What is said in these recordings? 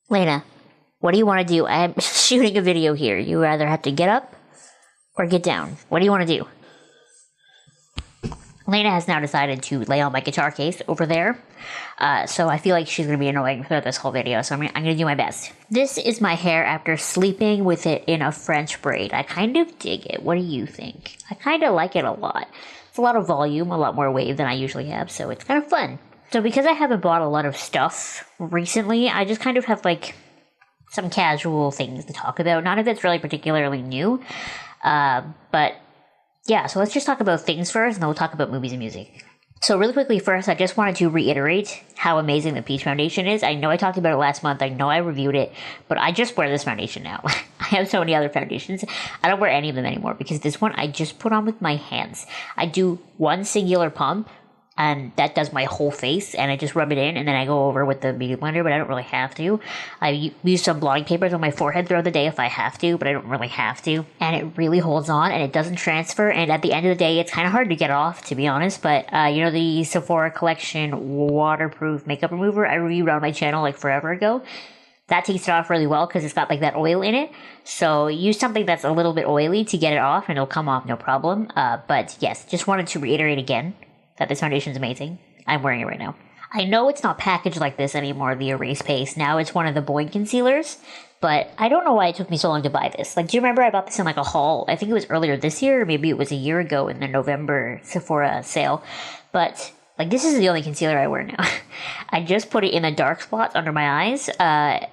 Lena, what do you want to do? I'm shooting a video here. You either have to get up or get down. What do you want to do? Lena has now decided to lay on my guitar case over there. So I feel like she's going to be annoying throughout this whole video. So I'm going to do my best. This is my hair after sleeping with it in a French braid. I kind of dig it. What do you think? I kind of like it a lot. It's a lot of volume, a lot more wave than I usually have. So it's kind of fun. So because I haven't bought a lot of stuff recently, I just kind of have like some casual things to talk about. None of it's really particularly new. But yeah, so let's just talk about things first, and then we'll talk about movies and music. So really quickly first, I just wanted to reiterate how amazing the Peach Foundation is. I know I talked about it last month. I know I reviewed it, but I just wear this foundation now. I have so many other foundations. I don't wear any of them anymore because this one I just put on with my hands. I do one singular pump, and that does my whole face, and I just rub it in, and then I go over with the beauty blender, but I don't really have to. I use some blotting papers on my forehead throughout the day if I have to, but I don't really have to. And it really holds on, and it doesn't transfer, and at the end of the day, it's kind of hard to get off, to be honest, but you know the Sephora Collection waterproof makeup remover I reviewed on my channel like forever ago? That takes it off really well because it's got like that oil in it. So use something that's a little bit oily to get it off, and it'll come off no problem. But yes, just wanted to reiterate again that this foundation is amazing. I'm wearing it right now. I know it's not packaged like this anymore, the Erase Paste. Now it's one of the Boi-ing concealers, but I don't know why it took me so long to buy this. Like, do you remember I bought this in like a haul? I think it was earlier this year, or maybe it was a year ago in the November Sephora sale. But like, this is the only concealer I wear now. I just put it in the dark spots under my eyes.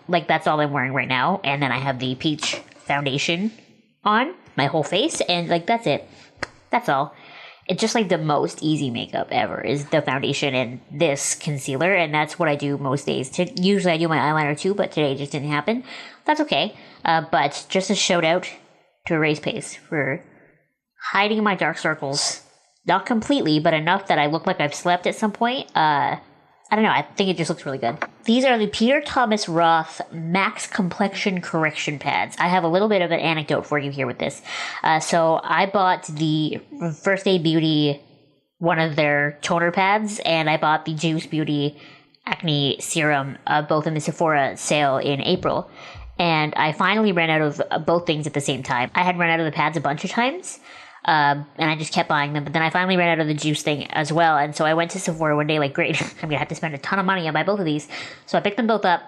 Like, that's all I'm wearing right now. And then I have the Peach Foundation on my whole face, and like, that's it. That's all. It's just like the most easy makeup ever is the foundation and this concealer, and that's what I do most days. Usually I do my eyeliner too, but today it just didn't happen. That's okay. But just a shout out to Erase Paste for hiding my dark circles. Not completely, but enough that I look like I've slept at some point. I don't know, I think it just looks really good. These are the Peter Thomas Roth Max Complexion Correction Pads. I have a little bit of an anecdote for you here with this. So I bought the First Aid Beauty, one of their toner pads, and I bought the Juice Beauty Acne Serum, both in the Sephora sale in April. And I finally ran out of both things at the same time. I had run out of the pads a bunch of times. And I just kept buying them, but then I finally ran out of the juice thing as well, and so I went to Sephora one day like, great, I'm gonna have to spend a ton of money on buy both of these, so I picked them both up,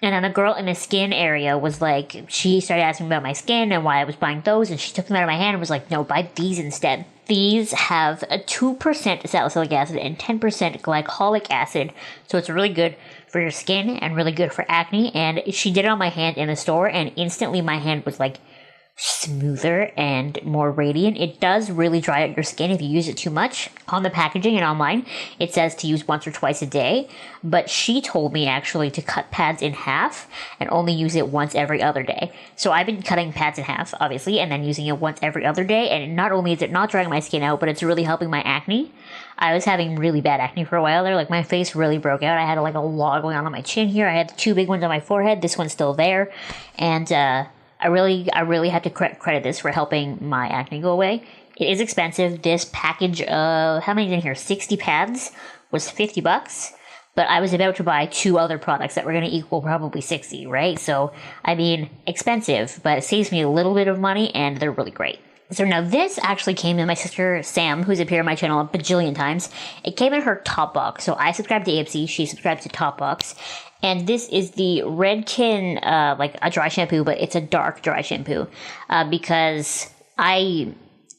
and then the girl in the skin area was like, she started asking me about my skin and why I was buying those, and she took them out of my hand and was like, no, buy these instead. These have a 2% salicylic acid and 10% glycolic acid, so it's really good for your skin and really good for acne, and she did it on my hand in the store, and instantly my hand was like smoother and more radiant. It does really dry out your skin if you use it too much. On the packaging and online, it says to use once or twice a day, but she told me actually to cut pads in half and only use it once every other day. So I've been cutting pads in half, obviously, and then using it once every other day, and not only is it not drying my skin out, but it's really helping my acne. I was having really bad acne for a while there. Like, my face really broke out. I had like a lot going on my chin here. I had two big ones on my forehead. This one's still there. And I really have to credit this for helping my acne go away. It is expensive. This package of, how many's in here? 60 pads was $50. But I was about to buy two other products that were going to equal probably 60, right? So, I mean, expensive, but it saves me a little bit of money, and they're really great. So now this actually came in my sister Sam, who's appeared on my channel a bajillion times. It came in her top box. So I subscribe to AFC, she subscribes to Top Box. And this is the Redken, like a dry shampoo, but it's a dark dry shampoo. Because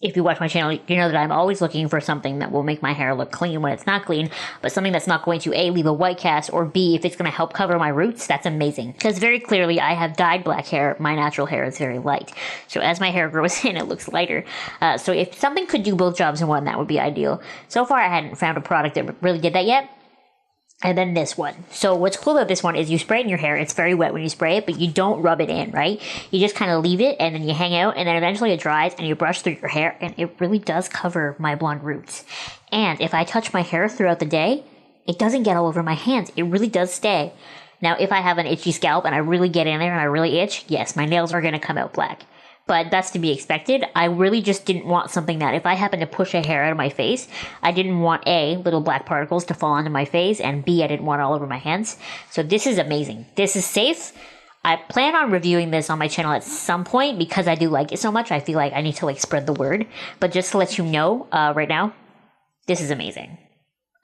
if you watch my channel, you know that I'm always looking for something that will make my hair look clean when it's not clean, but something that's not going to A, leave a white cast, or B, if it's going to help cover my roots, that's amazing. Because very clearly, I have dyed black hair. My natural hair is very light. So as my hair grows in, it looks lighter. So if something could do both jobs in one, that would be ideal. So far, I hadn't found a product that really did that yet. And then this one. So what's cool about this one is you spray it in your hair. It's very wet when you spray it, but you don't rub it in, right? You just kind of leave it, and then you hang out, and then eventually it dries, and you brush through your hair, and it really does cover my blonde roots. And if I touch my hair throughout the day, it doesn't get all over my hands. It really does stay. Now, if I have an itchy scalp and I really get in there and I really itch, yes, my nails are going to come out black. but that's to be expected. I really just didn't want something that if I happened to push a hair out of my face, I didn't want A, little black particles to fall onto my face, and B, I didn't want it all over my hands. So this is amazing. This is safe. I plan on reviewing this on my channel at some point because I do like it so much. I feel like I need to like spread the word. But just to let you know, right now, this is amazing.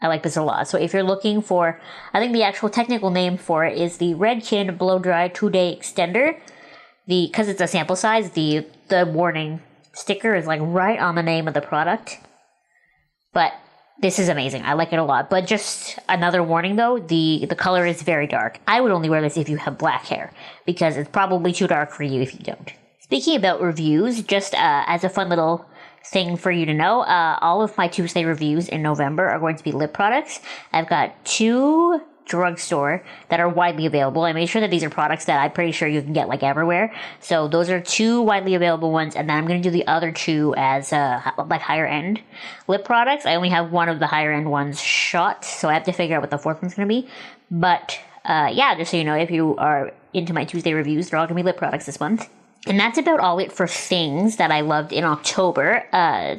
I like this a lot. So if you're looking for, I think the actual technical name for it is the Redken Blow Dry 2-Day Extender. Because it's a sample size, the warning sticker is like right on the name of the product. But this is amazing. I like it a lot. But just another warning though, the color is very dark. I would only wear this if you have black hair, because it's probably too dark for you if you don't. Speaking about reviews, just as a fun little thing for you to know, all of my Tuesday reviews in November are going to be lip products. I've got 2 drugstore that are widely available. I made sure that these are products that I'm pretty sure you can get like everywhere. So those are 2 widely available ones, and then I'm going to do the other 2 as like higher end lip products. I only have one of the higher end ones shot, so I have to figure out what the 4th one's going to be. But yeah, just so you know, if you are into my Tuesday reviews, they're all going to be lip products this month. And that's about all it for things that I loved in October.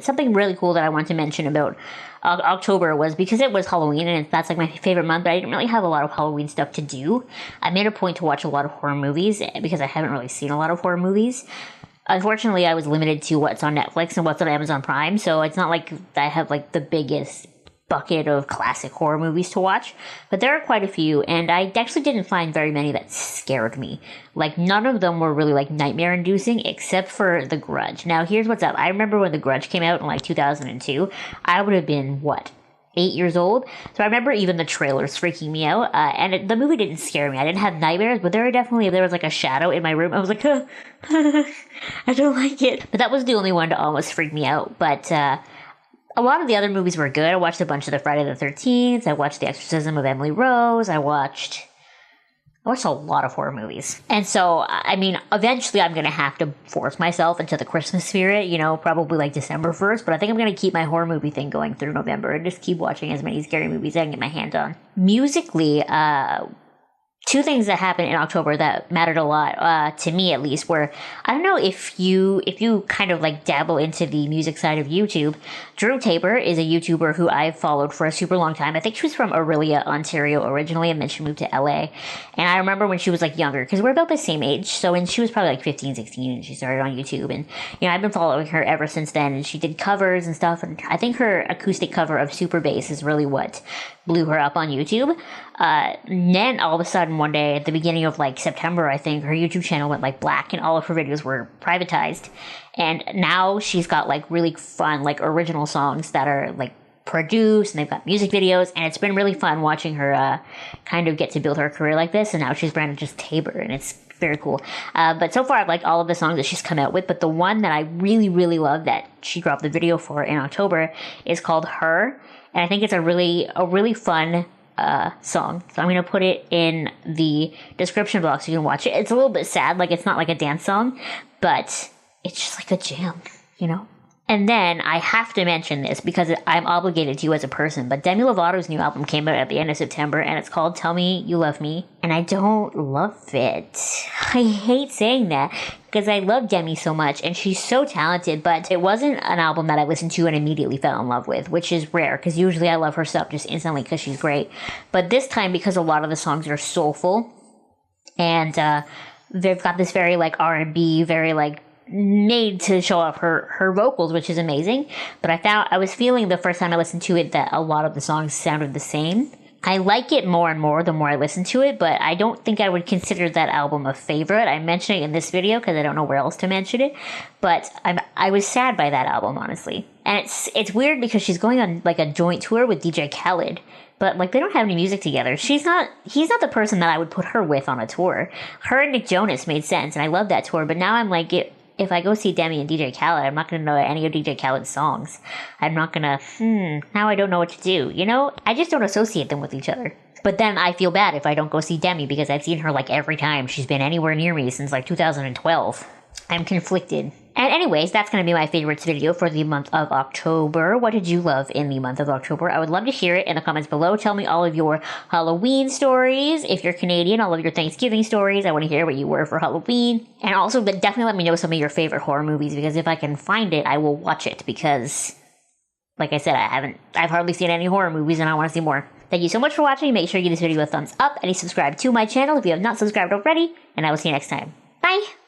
Something really cool that I want to mention about October was because it was Halloween and that's like my favorite month, but I didn't really have a lot of Halloween stuff to do. I made a point to watch a lot of horror movies because I haven't really seen a lot of horror movies. Unfortunately, I was limited to what's on Netflix and what's on Amazon Prime, so it's not like I have like the biggest bucket of classic horror movies to watch, but there are quite a few, and I actually didn't find very many that scared me. Like, none of them were really like nightmare inducing except for The Grudge. Now here's what's up. I remember when The Grudge came out in like 2002, I would have been, what, 8 years old? So I remember even the trailers freaking me out, and the movie didn't scare me. I didn't have nightmares, but there was like a shadow in my room. I was like, I don't like it. But that was the only one to almost freak me out. But a lot of the other movies were good. I watched a bunch of the Friday the 13th. I watched The Exorcism of Emily Rose. I watched a lot of horror movies. And so, I mean, eventually I'm going to have to force myself into the Christmas spirit, you know, probably like December 1st. But I think I'm going to keep my horror movie thing going through November and just keep watching as many scary movies as I can get my hand on. Musically, 2 things that happened in October that mattered a lot, to me at least, were, I don't know if you kind of like dabble into the music side of YouTube. Drew Tabor is a YouTuber who I've followed for a super long time. I think she was from Orillia, Ontario originally, and then she moved to LA. And I remember when she was like younger, because we're about the same age, so when she was probably like 15, 16, and she started on YouTube. And, you know, I've been following her ever since then, and she did covers and stuff, and I think her acoustic cover of Super Bass is really what blew her up on YouTube. Then all of a sudden one day at the beginning of like September, I think her YouTube channel went like black and all of her videos were privatized. And now she's got like really fun, like original songs that are like produced, and they've got music videos, and it's been really fun watching her kind of get to build her career like this. And now she's branded just Tabor, and it's very cool. But so far I've liked all of the songs that she's come out with, but the one that I really, really love that she dropped the video for in October is called Her. And I think it's a really fun song. So I'm going to put it in the description box so you can watch it. It's a little bit sad, like it's not like a dance song, but it's just like a jam, you know? And then I have to mention this because I'm obligated to as a person, but Demi Lovato's new album came out at the end of September, and it's called Tell Me You Love Me, and I don't love it. I hate saying that because I love Demi so much, and she's so talented, but it wasn't an album that I listened to and immediately fell in love with, which is rare because usually I love her stuff just instantly because she's great. But this time, because a lot of the songs are soulful, and they've got this very like R&B, very like made to show off her vocals, which is amazing. But I was feeling the first time I listened to it that a lot of the songs sounded the same. I like it more and more the more I listen to it, but I don't think I would consider that album a favorite. I mention it in this video because I don't know where else to mention it, but I was sad by that album, honestly. And it's weird because she's going on like a joint tour with DJ Khaled, but like they don't have any music together. He's not the person that I would put her with on a tour. Her and Nick Jonas made sense, and I love that tour, but now I'm like, if I go see Demi and DJ Khaled, I'm not going to know any of DJ Khaled's songs. I'm not going to, now I don't know what to do. You know, I just don't associate them with each other. But then I feel bad if I don't go see Demi because I've seen her like every time she's been anywhere near me since like 2012. I'm conflicted. And anyways, that's going to be my favorites video for the month of October. What did you love in the month of October? I would love to hear it in the comments below. Tell me all of your Halloween stories. If you're Canadian, all of your Thanksgiving stories. I want to hear what you were for Halloween. And also, definitely let me know some of your favorite horror movies, because if I can find it, I will watch it, because, like I said, I've hardly seen any horror movies and I want to see more. Thank you so much for watching. Make sure you give this video a thumbs up and subscribe to my channel if you have not subscribed already. And I will see you next time. Bye!